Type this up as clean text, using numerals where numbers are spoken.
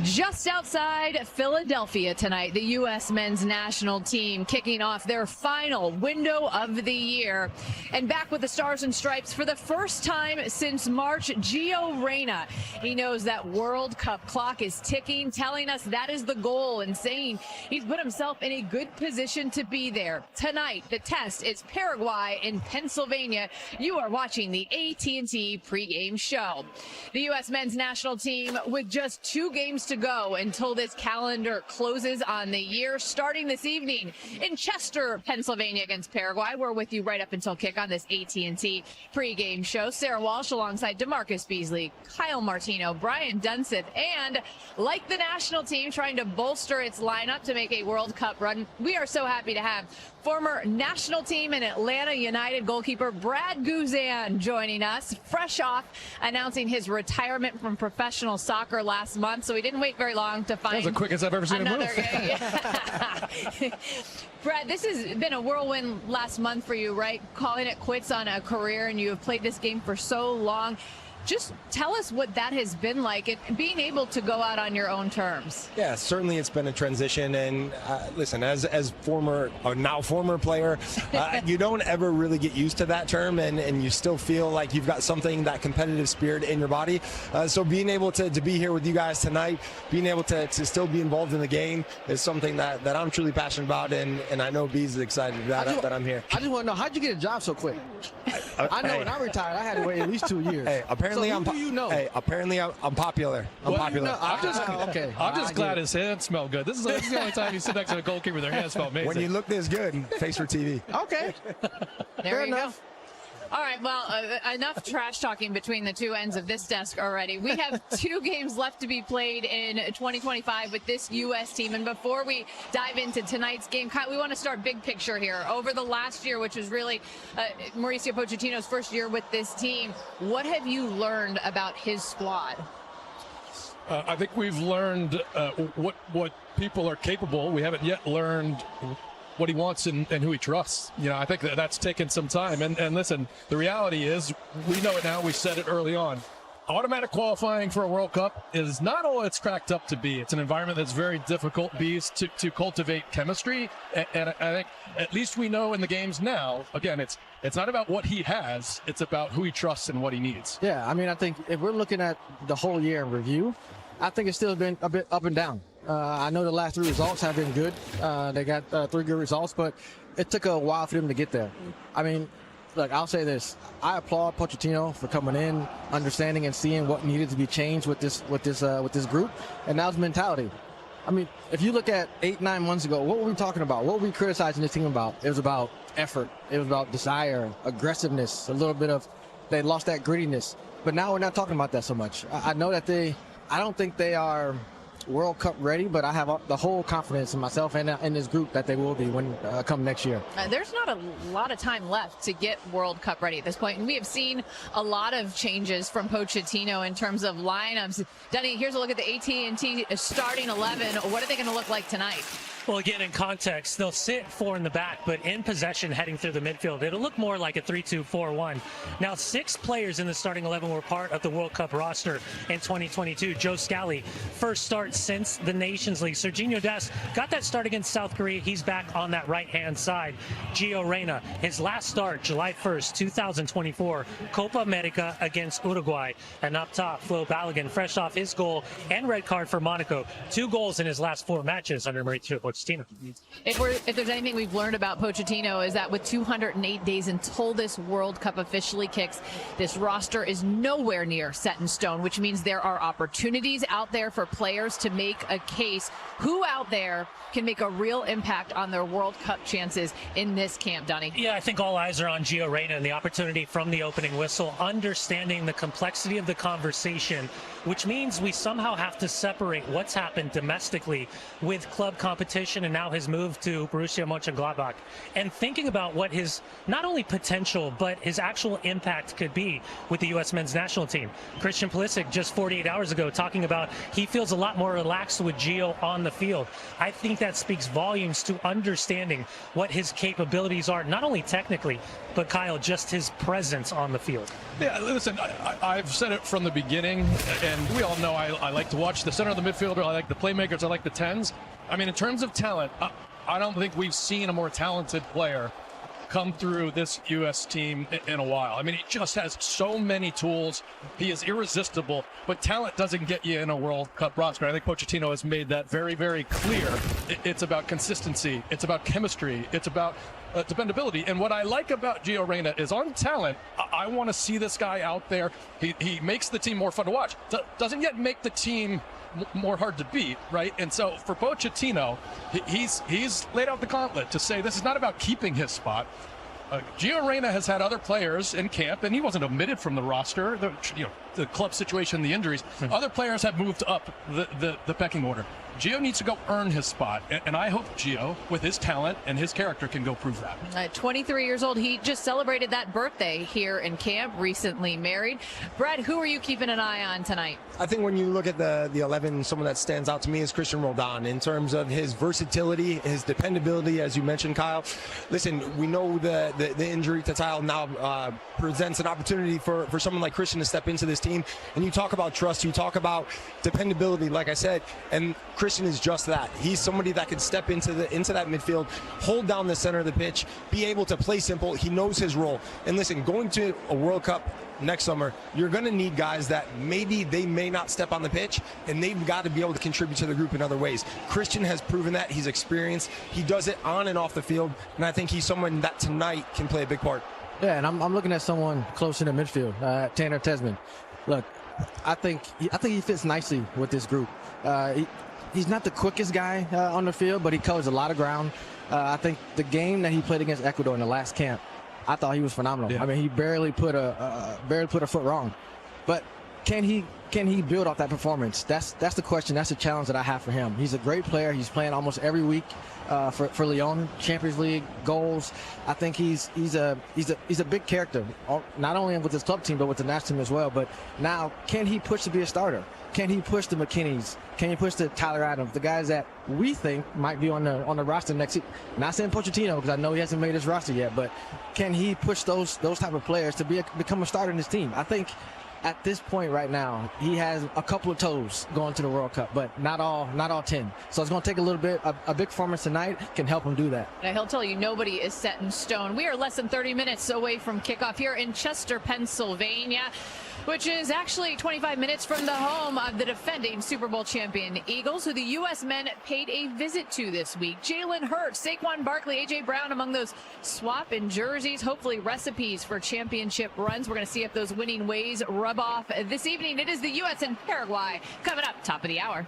Just outside Philadelphia tonight, the U.S. men's national team kicking off their final window of the year. And back with the Stars and Stripes for the first time since March, Gio Reyna. He knows that World Cup clock is ticking, telling us that is the goal and saying he's put himself in a good position to be there. Tonight, the test is Paraguay in Pennsylvania. You are watching the AT&T pregame show. The U.S. men's national team with just 2 games to go until this calendar closes on the year, starting this evening in Chester, Pennsylvania against Paraguay. We're with you right up until kick on this AT&T pregame show. Sarah Walsh alongside DeMarcus Beasley, Kyle Martino, Brian Dunseth, and like the national team trying to bolster its lineup to make a World Cup run, we are so happy to have former national team and Atlanta United goalkeeper Brad Guzan joining us, fresh off announcing his retirement from professional soccer last month. So he didn't wait very long to find that was the quickest I've ever seen him move. Brad, this has been a whirlwind last month for you, right? Calling it quits on a career, and you have played this game for so long. Just tell us what that has been like, and being able to go out on your own terms. Yeah, certainly it's been a transition. And listen, as now former player, you don't ever really get used to that term, and you still feel like you've got something, that competitive spirit in your body. So being able to be here with you guys tonight, being able to still be involved in the game is something that I'm truly passionate about, and I know Bees is excited that I'm here. I just want to know, how'd you get a job so quick? I know when I retired, I had to wait at least 2 years. Hey, apparently so who do you know? Hey, apparently I'm popular. I'm popular. I'm just glad his hands smell good. This is the only time you sit next to a goalkeeper, their hands smell amazing. When you look this good, face for TV. Okay. There you go. All right, well, enough trash talking between the two ends of this desk already. We have 2 games left to be played in 2025 with this U.S. team. And before we dive into tonight's game, Kyle, we want to start big picture here. Over the last year, which was really Mauricio Pochettino's first year with this team, what have you learned about his squad? I think we've learned what people are capable. We haven't yet learned what he wants and who he trusts. You know, I think that's taken some time. And listen, the reality is, we know it now. We said it early on. Automatic qualifying for a World Cup is not all it's cracked up to be. It's an environment that's very difficult, Bees, to cultivate chemistry. And I think at least we know in the games now, again, it's not about what he has. It's about who he trusts and what he needs. Yeah, I mean, I think if we're looking at the whole year in review, I think it's still been a bit up and down. I know the last 3 results have been good. They got 3 good results, but it took a while for them to get there. I mean, look, I'll say this. I applaud Pochettino for coming in, understanding and seeing what needed to be changed with this group, and now it's mentality. I mean, if you look at 8-9 months ago, what were we talking about? What were we criticizing this team about? It was about effort. It was about desire, aggressiveness, a little bit of they lost that grittiness. But now we're not talking about that so much. I know that I don't think they are World Cup ready, but I have the whole confidence in myself and in this group that they will be when come next year. There's not a lot of time left to get World Cup ready at this point, and we have seen a lot of changes from Pochettino in terms of lineups. Dunny, here's a look at the AT&T starting 11. What are they going to look like tonight? Well, again, in context, they'll sit 4 in the back, but in possession heading through the midfield, it'll look more like a 3-2-4-1. Now, 6 players in the starting 11 were part of the World Cup roster in 2022. Joe Scally, first start since the Nations League. Serginho Dest got that start against South Korea. He's back on that right-hand side. Gio Reyna, his last start, July 1st, 2024, Copa America against Uruguay. And up top, Flo Balogun, fresh off his goal and red card for Monaco. 2 goals in his last 4 matches under Mauricio Pochettino. If there's anything we've learned about Pochettino is that with 208 days until this World Cup officially kicks, this roster is nowhere near set in stone, which means there are opportunities out there for players to make a case. Who out there can make a real impact on their World Cup chances in this camp, Donnie? Yeah, I think all eyes are on Gio Reyna and the opportunity from the opening whistle, understanding the complexity of the conversation, which means we somehow have to separate what's happened domestically with club competition rotation and now his move to Borussia Mönchengladbach, and thinking about what his not only potential but his actual impact could be with the U.S. men's national team. Christian Pulisic just 48 hours ago talking about he feels a lot more relaxed with Gio on the field. I think that speaks volumes to understanding what his capabilities are, not only technically, but Kyle, just his presence on the field. Yeah, listen, I've said it from the beginning, and we all know I like to watch the center of the midfielder. I like the playmakers. I like the 10s. I mean, in terms of talent, I don't think we've seen a more talented player come through this U.S. team in a while. I mean, he just has so many tools. He is irresistible, but talent doesn't get you in a World Cup roster. I think Pochettino has made that very, very clear. It's about consistency. It's about chemistry. It's about dependability. And what I like about Gio Reyna is on talent, I want to see this guy out there. He makes the team more fun to watch. Doesn't yet make the team more hard to beat, right? And so for Pochettino, he's laid out the gauntlet to say this is not about keeping his spot. Gio Reyna has had other players in camp, and he wasn't omitted from the roster. The club situation, the injuries. Other players have moved up the pecking order. Gio needs to go earn his spot, and I hope Gio, with his talent and his character, can go prove that. At 23 years old, he just celebrated that birthday here in camp, recently married. Brad, who are you keeping an eye on tonight? I think when you look at the 11, someone that stands out to me is Christian Roldan in terms of his versatility, his dependability, as you mentioned, Kyle. Listen, we know the injury to Tile now presents an opportunity for someone like Christian to step into this team. And you talk about trust, you talk about dependability, like I said, and Christian is just that. He's somebody that can step into that midfield, hold down the center of the pitch, be able to play simple. He knows his role. And listen, going to a World Cup next summer, you're going to need guys that maybe they may not step on the pitch, and they've got to be able to contribute to the group in other ways. Christian has proven that. He's experienced. He does it on and off the field, and I think he's someone that tonight can play a big part. Yeah, and I'm looking at someone close in the midfield, Tanner Tesman. Look, I think he fits nicely with this group. He's not the quickest guy on the field, but he covers a lot of ground. I think the game that he played against Ecuador in the last camp, I thought he was phenomenal. Yeah. I mean, he barely put a foot wrong. But can he build off that performance? That's the question. That's the challenge that I have for him. He's a great player. He's playing almost every week for Lyon, Champions League goals. I think he's a big character, not only with his club team but with the national team as well. But now, can he push to be a starter? Can he push the McKinneys? Can he push the Tyler Adams, the guys that we think might be on the roster next season? Not saying Pochettino, because I know he hasn't made his roster yet, but can he push those type of players to become a starter in his team? I think at this point right now, he has a couple of toes going to the World Cup, but not all 10. So it's going to take a little bit. A big performance tonight can help him do that. Now, he'll tell you nobody is set in stone. We are less than 30 minutes away from kickoff here in Chester, Pennsylvania, which is actually 25 minutes from the home of the defending Super Bowl champion Eagles, who the U.S. men paid a visit to this week. Jalen Hurts, Saquon Barkley, A.J. Brown among those swap in jerseys, hopefully recipes for championship runs. We're going to see if those winning ways rub off this evening. It is the U.S. and Paraguay coming up top of the hour.